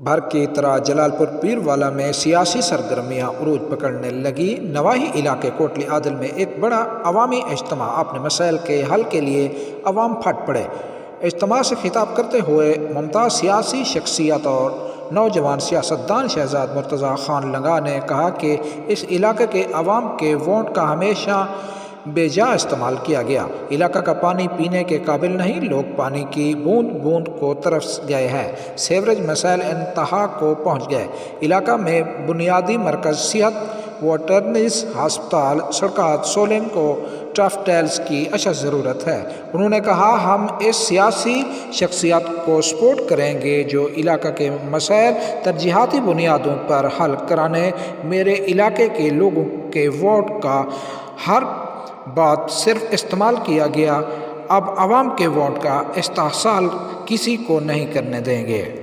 بھر کی طرح جلال پور پیروالا میں سیاسی سرگرمیاں عروج پکڑنے لگی۔ نواحی علاقے کوٹلی عادل میں ایک بڑا عوامی اجتماع اپنے مسائل کے حل کے لیے عوام پھٹ پڑے۔ اجتماع سے خطاب کرتے ہوئے ممتاز سیاسی شخصیت اور نوجوان سیاستدان شہزاد مرتضیٰ خان لنگا نے کہا کہ اس علاقے کے عوام کے ووٹ کا ہمیشہ بے جا استعمال کیا گیا۔ علاقہ کا پانی پینے کے قابل نہیں، لوگ پانی کی بوند بوند کو ترس گئے ہیں، سیوریج مسائل انتہا کو پہنچ گئے۔ علاقہ میں بنیادی مرکز صحت، ویٹرنریز، ہسپتال، سڑکات، سولنگ کو ٹرف ٹیلز کی اشد ضرورت ہے۔ انہوں نے کہا ہم اس سیاسی شخصیت کو سپورٹ کریں گے جو علاقہ کے مسائل ترجیحاتی بنیادوں پر حل کرانے۔ میرے علاقے کے لوگوں کے ووٹ کا ہر بات صرف استعمال کیا گیا، اب عوام کے ووٹ کا استحصال کسی کو نہیں کرنے دیں گے۔